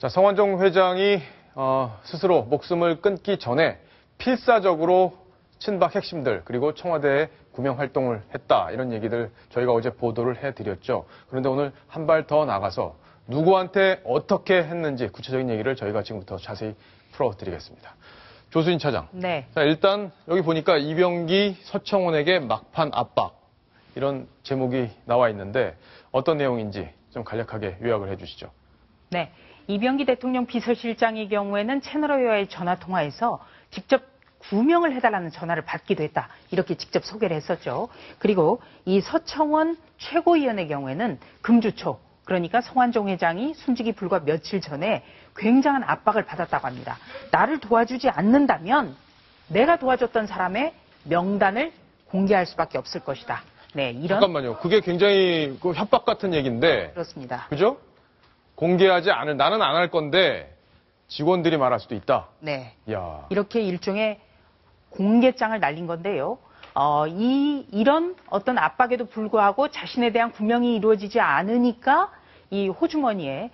자, 성완종 회장이 스스로 목숨을 끊기 전에 필사적으로 친박 핵심들 그리고 청와대에 구명 활동을 했다. 이런 얘기들 저희가 어제 보도를 해드렸죠. 그런데 오늘 한 발 더 나가서 누구한테 어떻게 했는지 구체적인 얘기를 저희가 지금부터 자세히 풀어드리겠습니다. 조수진 차장. 네. 자, 일단 여기 보니까 이병기 서청원에게 막판 압박 이런 제목이 나와 있는데 어떤 내용인지 좀 간략하게 요약을 해주시죠. 네. 이병기 대통령 비서실장의 경우에는 채널A와의 전화통화에서 직접 구명을 해달라는 전화를 받기도 했다. 이렇게 직접 소개를 했었죠. 그리고 이 서청원 최고위원의 경우에는 금주초, 그러니까 성완종 회장이 숨지기 불과 며칠 전에 굉장한 압박을 받았다고 합니다. 나를 도와주지 않는다면 내가 도와줬던 사람의 명단을 공개할 수밖에 없을 것이다. 네, 이런. 잠깐만요. 그게 굉장히 협박 같은 얘기인데. 그렇습니다. 그죠? 공개하지 않을, 나는 안 할 건데 직원들이 말할 수도 있다. 네. 야. 이렇게 일종의 공개장을 날린 건데요. 이런 어떤 압박에도 불구하고 자신에 대한 구명이 이루어지지 않으니까 이 호주머니에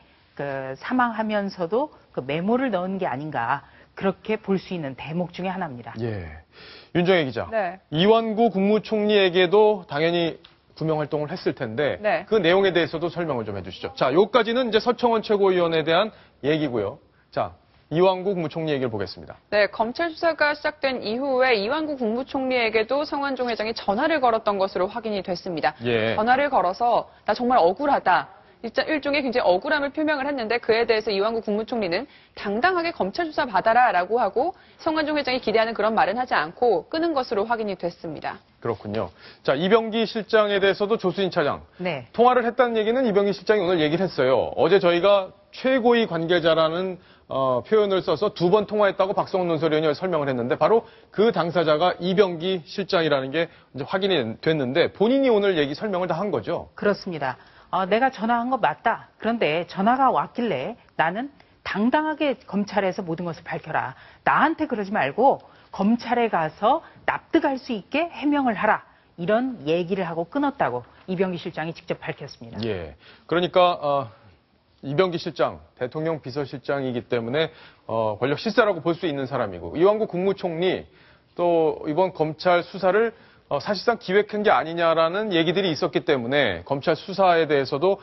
사망하면서도 그 메모를 넣은 게 아닌가 그렇게 볼 수 있는 대목 중에 하나입니다. 예. 윤정혜 기자. 네. 이완구 국무총리에게도 당연히 구명 활동을 했을 텐데 네. 그 내용에 대해서도 설명을 좀 해주시죠. 자, 여기까지는 이제 서청원 최고위원에 대한 얘기고요. 자, 이완구 국무총리 얘기를 보겠습니다. 네, 검찰 수사가 시작된 이후에 이완구 국무총리에게도 성완종 회장이 전화를 걸었던 것으로 확인이 됐습니다. 예. 전화를 걸어서 나 정말 억울하다. 일종의 굉장히 억울함을 표명을 했는데 그에 대해서 이완구 국무총리는 당당하게 검찰 수사 받아라라고 하고 성완종 회장이 기대하는 그런 말은 하지 않고 끊은 것으로 확인이 됐습니다. 그렇군요. 자, 이병기 실장에 대해서도 조수진 차장. 네. 통화를 했다는 얘기는 이병기 실장이 오늘 얘기를 했어요. 어제 저희가 최고위 관계자라는 표현을 써서 2번 통화했다고 박성훈 논설위원이 설명을 했는데 바로 그 당사자가 이병기 실장이라는 게 이제 확인이 됐는데 본인이 오늘 얘기 설명을 다 한 거죠. 그렇습니다. 내가 전화한 거 맞다. 그런데 전화가 왔길래 나는 당당하게 검찰에서 모든 것을 밝혀라. 나한테 그러지 말고 검찰에 가서 납득할 수 있게 해명을 하라. 이런 얘기를 하고 끊었다고 이병기 실장이 직접 밝혔습니다. 예. 그러니까 이병기 실장, 대통령 비서실장이기 때문에 권력 실세라고 볼 수 있는 사람이고 이완구 국무총리 또 이번 검찰 수사를 사실상 기획한 게 아니냐라는 얘기들이 있었기 때문에 검찰 수사에 대해서도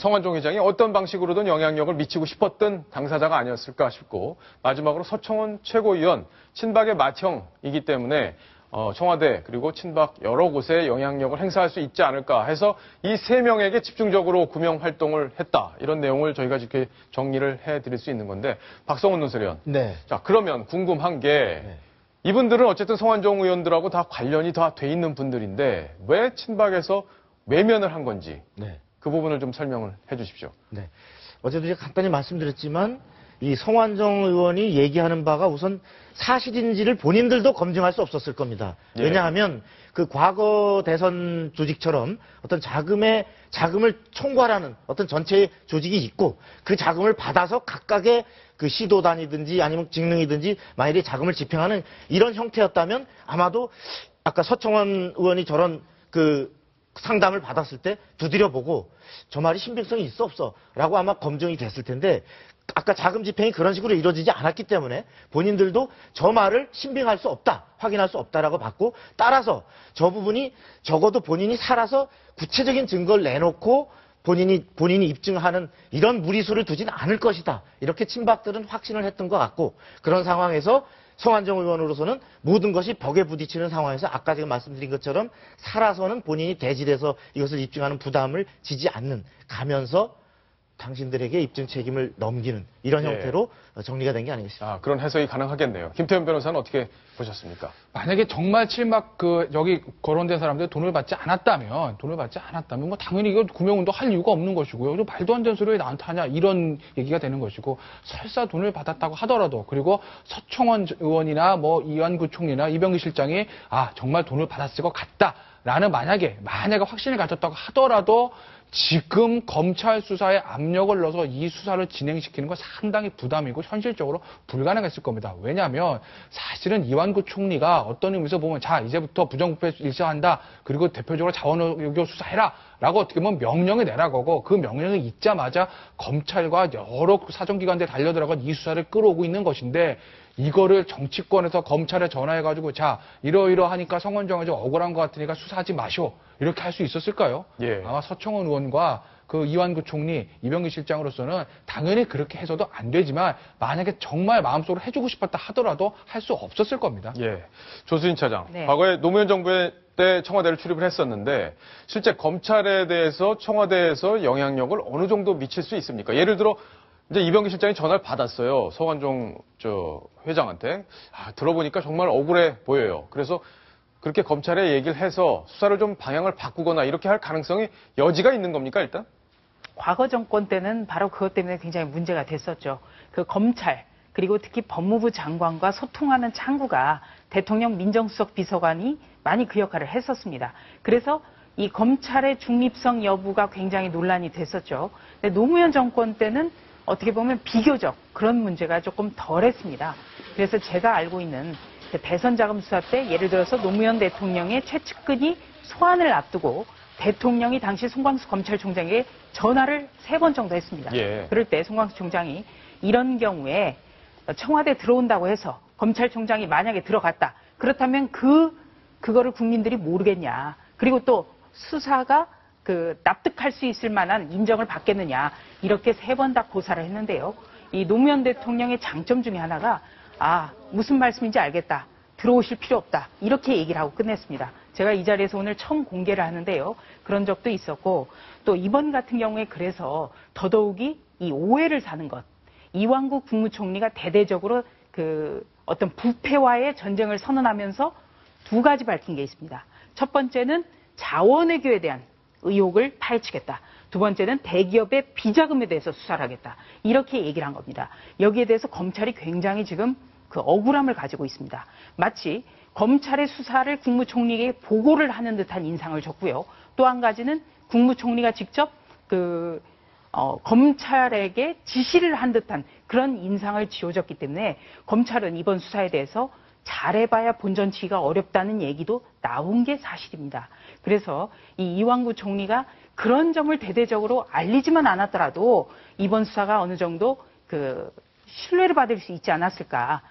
성완종 회장이 어떤 방식으로든 영향력을 미치고 싶었던 당사자가 아니었을까 싶고 마지막으로 서청원 최고위원 친박의 맏형이기 때문에 청와대 그리고 친박 여러 곳에 영향력을 행사할 수 있지 않을까 해서 이 3명에게 집중적으로 구명 활동을 했다. 이런 내용을 저희가 이렇게 정리를 해드릴 수 있는 건데 박성훈 논설위원. 네. 자, 그러면 궁금한 게 이분들은 어쨌든 성완종 의원들하고 다 관련이 다 돼 있는 분들인데 왜 친박에서 외면을 한 건지 그 부분을 좀 설명을 해 주십시오. 네. 어제도 제가 간단히 말씀드렸지만 이 성완종 의원이 얘기하는 바가 우선 사실인지를 본인들도 검증할 수 없었을 겁니다. 예. 왜냐하면 그 과거 대선 조직처럼 어떤 자금을 총괄하는 어떤 전체 조직이 있고 그 자금을 받아서 각각의 그 시도단이든지 아니면 직능이든지 만일에 자금을 집행하는 이런 형태였다면 아마도 아까 서청원 의원이 저런 그 상담을 받았을 때 두드려보고 저 말이 신빙성이 있어 없어 라고 아마 검증이 됐을 텐데 아까 자금 집행이 그런 식으로 이루어지지 않았기 때문에 본인들도 저 말을 신빙할 수 없다, 확인할 수 없다라고 봤고 따라서 저 부분이 적어도 본인이 살아서 구체적인 증거를 내놓고 본인이 입증하는 이런 무리수를 두진 않을 것이다. 이렇게 친박들은 확신을 했던 것 같고 그런 상황에서 성완종 의원으로서는 모든 것이 벽에 부딪히는 상황에서 아까 제가 말씀드린 것처럼 살아서는 본인이 대질해서 이것을 입증하는 부담을 지지 않는 가면서 당신들에게 입증 책임을 넘기는 이런 형태로 정리가 된 게 아니겠습니까? 그런 해석이 가능하겠네요. 김태현 변호사는 어떻게 보셨습니까? 만약에 정말 친박 여기 거론된 사람들 돈을 받지 않았다면 뭐 당연히 이거 구명운동 할 이유가 없는 것이고요. 말도 안 되는 소리 왜 나한테 하냐 이런 얘기가 되는 것이고 설사 돈을 받았다고 하더라도 그리고 서청원 의원이나 뭐 이완구 총리나 이병기 실장이 정말 돈을 받았을 것 같다라는 만약에 확신을 가졌다고 하더라도 지금 검찰 수사에 압력을 넣어서 이 수사를 진행시키는 건 상당히 부담이고 현실적으로 불가능했을 겁니다. 왜냐하면 사실은 이완구 총리가 어떤 의미에서 보면 자 이제부터 부정부패 일시한다. 그리고 대표적으로 자원외교 수사해라. 라고 어떻게 보면 명령이 내라고고 그 명령이 있자마자 검찰과 여러 사정기관들에 달려들어간 이 수사를 끌어오고 있는 것인데 이거를 정치권에서 검찰에 전화해가지고 자 이러이러하니까 성완종이 좀 억울한 것 같으니까 수사하지 마시오 이렇게 할 수 있었을까요? 예. 아마 서청원 의원과 그 이완구 총리, 이병기 실장으로서는 당연히 그렇게 해서도 안 되지만 만약에 정말 마음속으로 해주고 싶었다 하더라도 할 수 없었을 겁니다. 예. 조수진 차장. 네. 과거에 노무현 정부 때 청와대를 출입을 했었는데 실제 검찰에 대해서 청와대에서 영향력을 어느 정도 미칠 수 있습니까? 예를 들어 이제 이병기 실장이 전화를 받았어요. 서관종 회장한테. 들어보니까 정말 억울해 보여요. 그래서 그렇게 검찰에 얘기를 해서 수사를 좀 방향을 바꾸거나 이렇게 할 가능성이 여지가 있는 겁니까, 일단? 과거 정권 때는 바로 그것 때문에 굉장히 문제가 됐었죠. 그 검찰 그리고 특히 법무부 장관과 소통하는 창구가 대통령 민정수석 비서관이 많이 그 역할을 했었습니다. 그래서 이 검찰의 중립성 여부가 굉장히 논란이 됐었죠. 근데 노무현 정권 때는 어떻게 보면 비교적 그런 문제가 조금 덜했습니다. 그래서 제가 알고 있는 그 대선 자금 수사 때 예를 들어서 노무현 대통령의 최측근이 소환을 앞두고 대통령이 당시 송광수 검찰총장에게 전화를 3번 정도 했습니다. 예. 그럴 때 송광수 총장이 이런 경우에 청와대 들어온다고 해서 검찰총장이 만약에 들어갔다. 그렇다면 그거를 국민들이 모르겠냐. 그리고 또 수사가 납득할 수 있을 만한 인정을 받겠느냐. 이렇게 3번 다 고사를 했는데요. 이 노무현 대통령의 장점 중에 하나가 무슨 말씀인지 알겠다. 들어오실 필요 없다. 이렇게 얘기를 하고 끝냈습니다. 제가 이 자리에서 오늘 처음 공개를 하는데요. 그런 적도 있었고 또 이번 같은 경우에 그래서 더더욱이 이 오해를 사는 것. 이완구 국무총리가 대대적으로 어떤 부패와의 전쟁을 선언하면서 2가지 밝힌 게 있습니다. 첫 번째는 자원외교에 대한 의혹을 파헤치겠다. 2번째는 대기업의 비자금에 대해서 수사를 하겠다. 이렇게 얘기를 한 겁니다. 여기에 대해서 검찰이 굉장히 지금 억울함을 가지고 있습니다. 마치 검찰의 수사를 국무총리에게 보고를 하는 듯한 인상을 줬고요. 또 한 가지는 국무총리가 직접 검찰에게 지시를 한 듯한 그런 인상을 지어줬기 때문에 검찰은 이번 수사에 대해서 잘해봐야 본전치기가 어렵다는 얘기도 나온 게 사실입니다. 그래서 이 이완구 총리가 그런 점을 대대적으로 알리지만 않았더라도 이번 수사가 어느 정도 신뢰를 받을 수 있지 않았을까.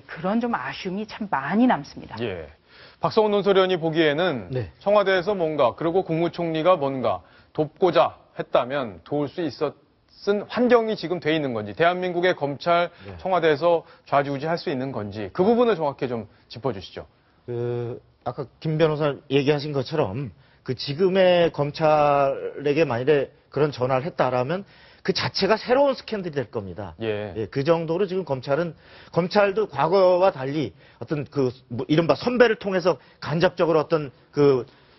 그런 좀 아쉬움이 참 많이 남습니다. 예. 박성훈 논설위원이 보기에는 네. 청와대에서 뭔가 그리고 국무총리가 뭔가 돕고자 했다면 도울 수 있었은 환경이 지금 돼 있는 건지 대한민국의 검찰 청와대에서 좌지우지할 수 있는 건지 그 부분을 정확히 좀 짚어주시죠. 아까 김 변호사 얘기하신 것처럼 지금의 검찰에게 만일에 그런 전화를 했다라면 그 자체가 새로운 스캔들이 될 겁니다. 예. 그 정도로 지금 검찰도 과거와 달리 어떤 이른바 선배를 통해서 간접적으로 어떤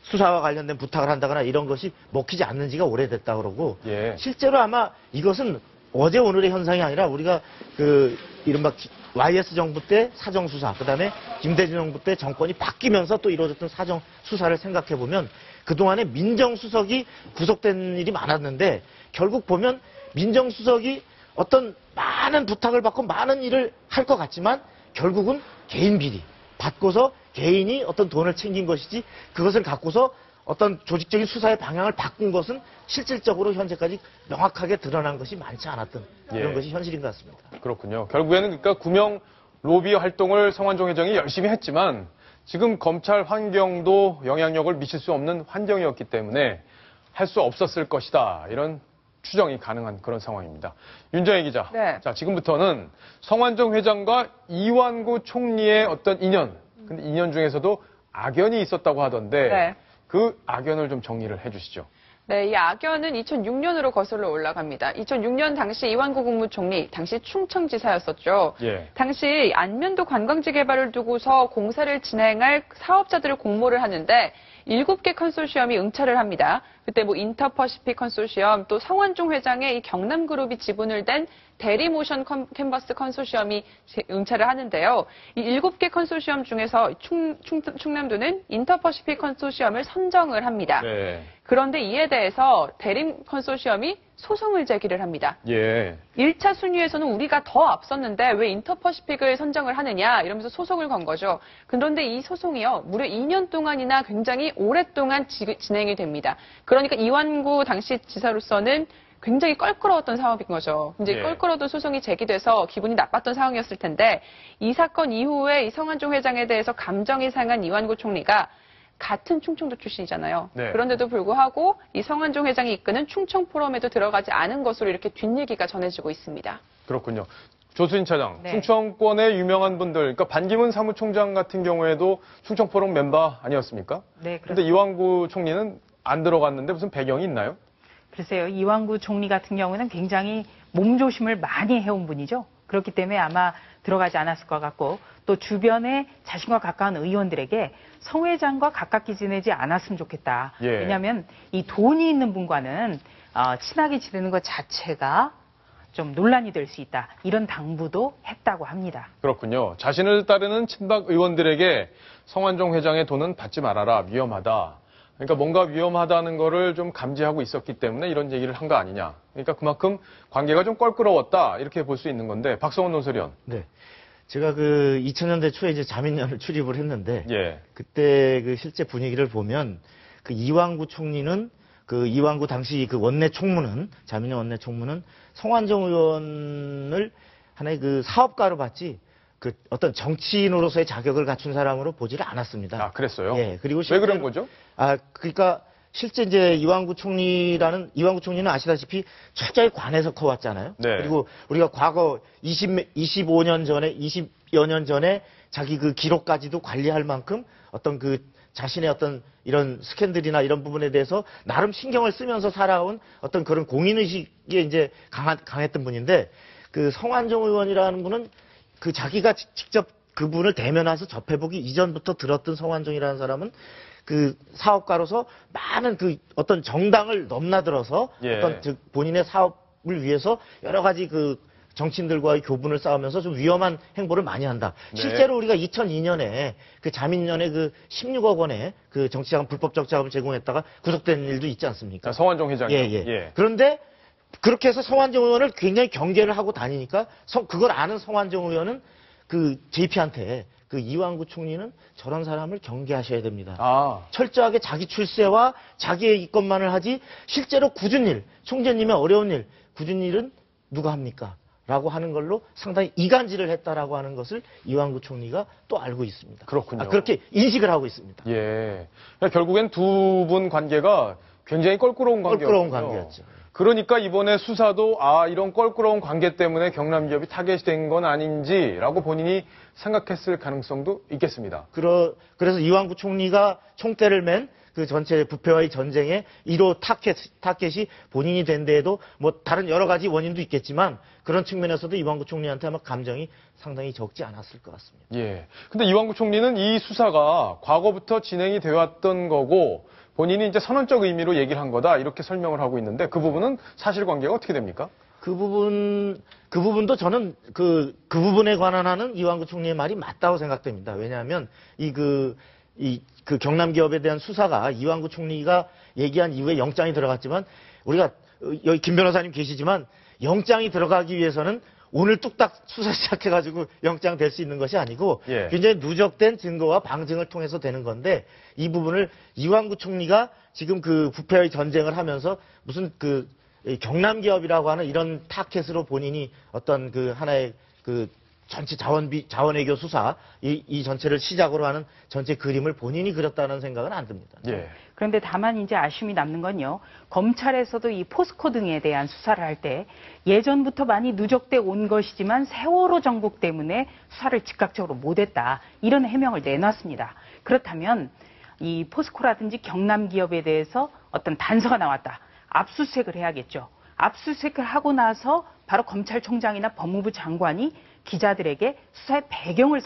수사와 관련된 부탁을 한다거나 이런 것이 먹히지 않는 지가 오래됐다 그러고 예. 실제로 아마 이것은 어제 오늘의 현상이 아니라 우리가 이른바 YS 정부 때 사정수사, 그 다음에 김대중 정부 때 정권이 바뀌면서 또 이루어졌던 사정수사를 생각해보면 그동안에 민정수석이 구속된 일이 많았는데 결국 보면 민정수석이 어떤 많은 부탁을 받고 많은 일을 할 것 같지만 결국은 개인 비리 받고서 개인이 어떤 돈을 챙긴 것이지 그것을 갖고서 어떤 조직적인 수사의 방향을 바꾼 것은 실질적으로 현재까지 명확하게 드러난 것이 많지 않았던 이런 예. 것이 현실인 것 같습니다. 그렇군요. 결국에는 그러니까 구명 로비 활동을 성완종 회장이 열심히 했지만 지금 검찰 환경도 영향력을 미칠 수 없는 환경이었기 때문에 할 수 없었을 것이다. 이런 추정이 가능한 그런 상황입니다. 윤정혜 기자. 네. 자, 지금부터는 성완종 회장과 이완구 총리의 어떤 인연, 근데 인연 중에서도 악연이 있었다고 하던데 네. 그 악연을 좀 정리를 해 주시죠. 네, 이 악연은 2006년으로 거슬러 올라갑니다. 2006년 당시 이완구 국무총리, 당시 충청지사였었죠. 예. 당시 안면도 관광지 개발을 두고서 공사를 진행할 사업자들을 공모를 하는데 7개 컨소시엄이 응찰을 합니다. 그때 인터퍼시픽 컨소시엄, 또 성완종 회장의 이 경남그룹이 지분을 댄 대리모션 캔버스 컨소시엄이 응찰을 하는데요. 이 7개 컨소시엄 중에서 충남도는 인터퍼시픽 컨소시엄을 선정을 합니다. 네. 그런데 이에 대해서 대림 컨소시엄이 소송을 제기를 합니다. 예. 1차 순위에서는 우리가 더 앞섰는데 왜 인터퍼시픽을 선정을 하느냐 이러면서 소송을 건 거죠. 그런데 이 소송이요. 무려 2년 동안이나 굉장히 오랫동안 진행이 됩니다. 그러니까 이완구 당시 지사로서는 굉장히 껄끄러웠던 상황인 거죠. 굉장히 예. 껄끄러웠던 소송이 제기돼서 기분이 나빴던 상황이었을 텐데 이 사건 이후에 이 성완종 회장에 대해서 감정이 상한 이완구 총리가 같은 충청도 출신이잖아요. 네. 그런데도 불구하고 이 성완종 회장이 이끄는 충청 포럼에도 들어가지 않은 것으로 이렇게 뒷얘기가 전해지고 있습니다. 그렇군요. 조수진 차장, 네. 충청권의 유명한 분들, 그러니까 반기문 사무총장 같은 경우에도 충청포럼 멤버 아니었습니까? 네, 그런데 이완구 총리는 안 들어갔는데 무슨 배경이 있나요? 글쎄요, 이완구 총리 같은 경우는 굉장히 몸조심을 많이 해온 분이죠. 그렇기 때문에 아마 들어가지 않았을 것 같고, 또 주변에 자신과 가까운 의원들에게 성 회장과 가깝게 지내지 않았으면 좋겠다. 예. 왜냐하면 이 돈이 있는 분과는 친하게 지내는 것 자체가 좀 논란이 될 수 있다. 이런 당부도 했다고 합니다. 그렇군요. 자신을 따르는 친박 의원들에게 성완종 회장의 돈은 받지 말아라. 위험하다. 그러니까 뭔가 위험하다는 거를 좀 감지하고 있었기 때문에 이런 얘기를 한 거 아니냐. 그러니까 그만큼 관계가 좀 껄끄러웠다. 이렇게 볼 수 있는 건데 박성원 논설위원. 네. 제가 그 2000년대 초에 이제 자민련을 출입을 했는데 예. 그때 그 실제 분위기를 보면 그 이완구 총리는 그 이완구 당시 그 원내 총무는 자민련 원내 총무는 성완종 의원을 하나의 그 사업가로 봤지 그 어떤 정치인으로서의 자격을 갖춘 사람으로 보지를 않았습니다. 아, 그랬어요? 예. 그리고 왜 그런 실제로- 거죠? 그러니까 실제 이제 이완구 총리는 아시다시피 철저히 관에서 커왔잖아요. 네. 그리고 우리가 과거 25년 전에 20여 년 전에 자기 그 기록까지도 관리할 만큼 어떤 그 자신의 어떤 이런 스캔들이나 이런 부분에 대해서 나름 신경을 쓰면서 살아온 어떤 그런 공인의식에 이제 강했던 분인데 그 성완종 의원이라는 분은 그 자기가 직접 그분을 대면해서 접해보기 이전부터 들었던 성완종이라는 사람은 그 사업가로서 많은 그 어떤 정당을 넘나들어서 예. 어떤 즉 본인의 사업을 위해서 여러 가지 그 정치인들과의 교분을 쌓으면서 좀 위험한 행보를 많이 한다. 네. 실제로 우리가 2002년에 그 자민련에 그 16억 원의 그 정치자금 불법적 자금을 제공했다가 구속된 일도 있지 않습니까? 성완종 회장이요. 예. 그런데 그렇게 해서 성완종 의원을 굉장히 경계를 하고 다니니까 그걸 아는 성완종 의원은 그 JP한테 그 이완구 총리는 저런 사람을 경계하셔야 됩니다. 아, 철저하게 자기 출세와 자기의 것만을 하지 실제로 굳은 일, 총재님의 어려운 일, 굳은 일은 누가 합니까? 라고 하는 걸로 상당히 이간질을 했다라고 하는 것을 이완구 총리가 또 알고 있습니다. 그렇군요. 그렇게 인식을 하고 있습니다. 예. 그러니까 결국엔 두 분 관계가 굉장히 껄끄러운 관계였죠. 껄끄러운 관계였죠. 그러니까 이번에 수사도 이런 껄끄러운 관계 때문에 경남 기업이 타겟이 된 건 아닌지라고 본인이 생각했을 가능성도 있겠습니다. 그래서 이완구 총리가 총대를 맨 그 전체 부패와의 전쟁의 1호 타겟이 본인이 된 데에도 뭐 다른 여러 가지 원인도 있겠지만 그런 측면에서도 이완구 총리한테 아마 감정이 상당히 적지 않았을 것 같습니다. 예. 근데 이완구 총리는 이 수사가 과거부터 진행이 되어 왔던 거고 본인이 이제 선언적 의미로 얘기를 한 거다 이렇게 설명을 하고 있는데 그 부분은 사실관계가 어떻게 됩니까? 그 부분도 저는 그 부분에 관한 하는 이완구 총리의 말이 맞다고 생각됩니다. 왜냐하면 그 경남 기업에 대한 수사가 이완구 총리가 얘기한 이후에 영장이 들어갔지만 우리가 여기 김 변호사님 계시지만 영장이 들어가기 위해서는 오늘 뚝딱 수사 시작해가지고 영장 될 수 있는 것이 아니고 예. 굉장히 누적된 증거와 방증을 통해서 되는 건데 이 부분을 이완구 총리가 지금 그 부패의 전쟁을 하면서 무슨 그 경남 기업이라고 하는 이런 타켓으로 본인이 어떤 그 하나의 그 전체 자원외교 수사 이 전체를 시작으로 하는 전체 그림을 본인이 그렸다는 생각은 안 듭니다. 예. 그런데 다만 이제 아쉬움이 남는 건요. 검찰에서도 이 포스코 등에 대한 수사를 할 때 예전부터 많이 누적돼 온 것이지만 세월호 정국 때문에 수사를 즉각적으로 못했다. 이런 해명을 내놨습니다. 그렇다면 이 포스코라든지 경남 기업에 대해서 어떤 단서가 나왔다. 압수수색을 해야겠죠. 압수수색을 하고 나서 바로 검찰총장이나 법무부 장관이 기자들에게 수사의 배경을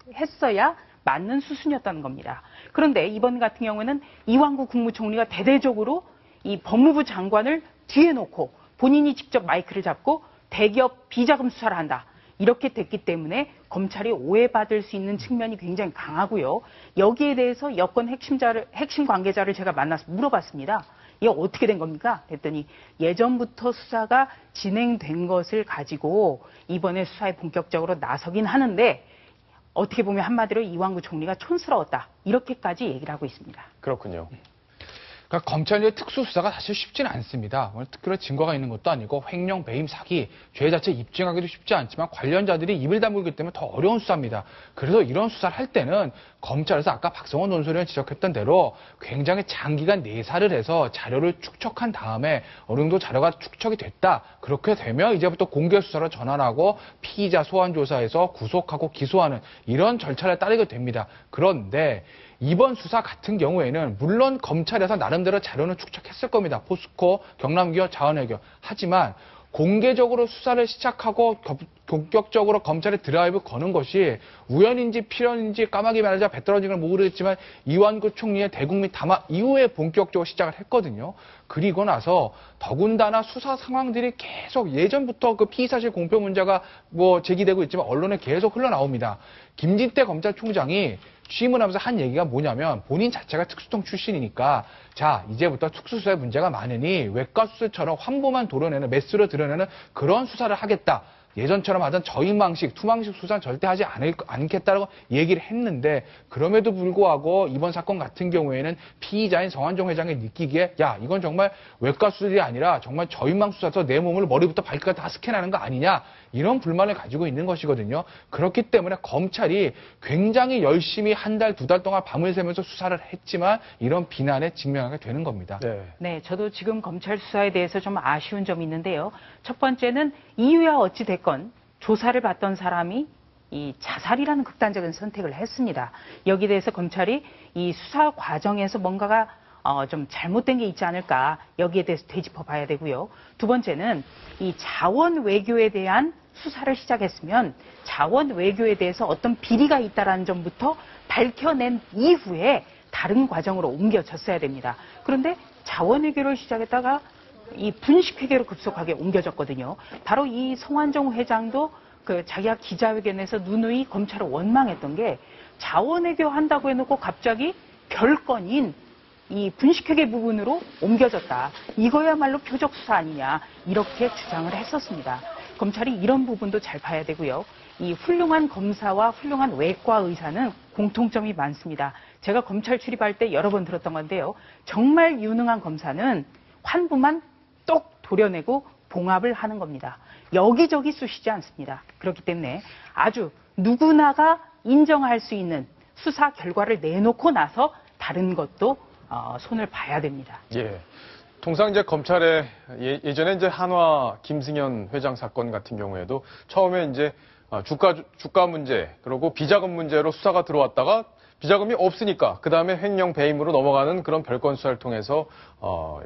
설명했어야 맞는 수순이었다는 겁니다. 그런데 이번 같은 경우는 이완구 국무총리가 대대적으로 이 법무부 장관을 뒤에 놓고 본인이 직접 마이크를 잡고 대기업 비자금 수사를 한다. 이렇게 됐기 때문에 검찰이 오해받을 수 있는 측면이 굉장히 강하고요. 여기에 대해서 여권 핵심 관계자를 제가 만나서 물어봤습니다. 이게 어떻게 된 겁니까? 그랬더니 예전부터 수사가 진행된 것을 가지고 이번에 수사에 본격적으로 나서긴 하는데 어떻게 보면 한마디로 이완구 총리가 촌스러웠다. 이렇게까지 얘기를 하고 있습니다. 그렇군요. 그러니까 검찰의 특수수사가 사실 쉽지는 않습니다. 특별한 증거가 있는 것도 아니고 횡령, 배임, 사기, 죄 자체 입증하기도 쉽지 않지만 관련자들이 입을 다물기 때문에 더 어려운 수사입니다. 그래서 이런 수사를 할 때는 검찰에서 아까 박성원 논설위원 지적했던 대로 굉장히 장기간 내사를 해서 자료를 축적한 다음에 어느 정도 자료가 축적이 됐다. 그렇게 되면 이제부터 공개 수사로 전환하고 피의자 소환 조사에서 구속하고 기소하는 이런 절차를 따르게 됩니다. 그런데 이번 수사 같은 경우에는 물론 검찰에서 나름대로 자료는 축적했을 겁니다. 포스코, 경남기업, 자원외교. 하지만 공개적으로 수사를 시작하고 본격적으로 검찰에 드라이브 거는 것이 우연인지 필연인지 까마귀 말하자 배 떨어지는 걸 모르겠지만 이완구 총리의 대국민 담화 이후에 본격적으로 시작을 했거든요. 그리고 나서 더군다나 수사 상황들이 계속 예전부터 그 피의사실 공표 문제가 제기되고 있지만 언론에 계속 흘러나옵니다. 김진태 검찰총장이 취임을 하면서 한 얘기가 뭐냐면 본인 자체가 특수통 출신이니까 자 이제부터 특수수사에 문제가 많으니 외과수사처럼 환부만 도려내는 메스로 드러내는 그런 수사를 하겠다. 예전처럼 하던 저인망식, 투망식 수사는 절대 하지 않겠다고 얘기를 했는데 그럼에도 불구하고 이번 사건 같은 경우에는 피의자인 성완종 회장이 느끼기에 야 이건 정말 외과 수술이 아니라 정말 저인망 수사에서 내 몸을 머리부터 발끝까지 다 스캔하는 거 아니냐 이런 불만을 가지고 있는 것이거든요. 그렇기 때문에 검찰이 굉장히 열심히 한 달, 두 달 동안 밤을 새면서 수사를 했지만 이런 비난에 직면하게 되는 겁니다. 네, 저도 지금 검찰 수사에 대해서 좀 아쉬운 점이 있는데요. 첫 번째는 이유야 어찌 됐건 조사를 받던 사람이 이 자살이라는 극단적인 선택을 했습니다. 여기에 대해서 검찰이 이 수사 과정에서 뭔가가 좀 잘못된 게 있지 않을까 여기에 대해서 되짚어 봐야 되고요. 두 번째는 이 자원 외교에 대한 수사를 시작했으면 자원 외교에 대해서 어떤 비리가 있다라는 점부터 밝혀낸 이후에 다른 과정으로 옮겨졌어야 됩니다. 그런데 자원 외교를 시작했다가 이 분식 회계로 급속하게 옮겨졌거든요. 바로 이 성완종 회장도 자기가 기자회견에서 누누이 검찰을 원망했던 게 자원 외교 한다고 해놓고 갑자기 별건인 이 분식회계 부분으로 옮겨졌다. 이거야말로 표적 수사 아니냐 이렇게 주장을 했었습니다. 검찰이 이런 부분도 잘 봐야 되고요. 이 훌륭한 검사와 훌륭한 외과 의사는 공통점이 많습니다. 제가 검찰 출입할 때 여러 번 들었던 건데요. 정말 유능한 검사는 환부만 똑 도려내고 봉합을 하는 겁니다. 여기저기 쑤시지 않습니다. 그렇기 때문에 아주 누구나가 인정할 수 있는 수사 결과를 내놓고 나서 다른 것도 손을 봐야 됩니다. 예. 통상 이제 검찰에 예전에 이제 한화 김승현 회장 사건 같은 경우에도 처음에 이제 주가 문제 그리고 비자금 문제로 수사가 들어왔다가 비자금이 없으니까 그 다음에 횡령 배임으로 넘어가는 그런 별건 수사를 통해서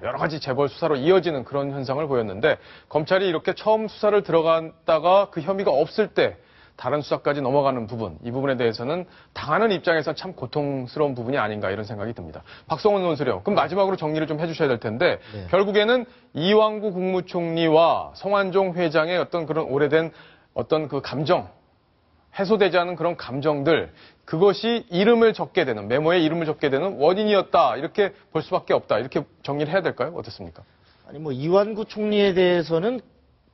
여러 가지 재벌 수사로 이어지는 그런 현상을 보였는데 검찰이 이렇게 처음 수사를 들어갔다가 그 혐의가 없을 때 다른 수사까지 넘어가는 부분, 이 부분에 대해서는 당하는 입장에서 참 고통스러운 부분이 아닌가 이런 생각이 듭니다. 박성원 논설위원, 그럼 마지막으로 정리를 좀 해주셔야 될 텐데 결국에는 이완구 국무총리와 성완종 회장의 어떤 그런 오래된 어떤 그 감정, 해소되지 않은 그런 감정들, 그것이 이름을 적게 되는, 메모에 이름을 적게 되는 원인이었다 이렇게 볼 수밖에 없다 이렇게 정리를 해야 될까요? 어떻습니까? 아니 이완구 총리에 대해서는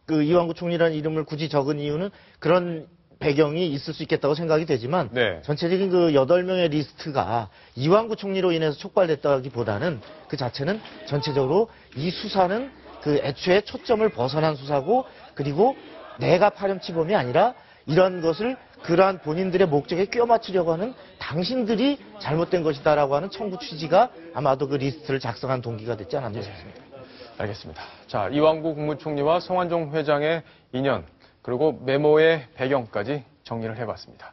그 이완구 총리라는 이름을 굳이 적은 이유는 그런 배경이 있을 수 있겠다고 생각이 되지만 전체적인 그 8명의 리스트가 이완구 총리로 인해서 촉발됐다기보다는 그 자체는 전체적으로 이 수사는 그 애초에 초점을 벗어난 수사고 그리고 내가 파렴치범이 아니라 이런 것을 그러한 본인들의 목적에 끼워 맞추려고 하는 당신들이 잘못된 것이다라고 하는 청구 취지가 아마도 그 리스트를 작성한 동기가 됐지 않았나 싶습니다. 알겠습니다. 자, 이완구 국무총리와 성완종 회장의 인연 그리고 메모의 배경까지 정리를 해봤습니다.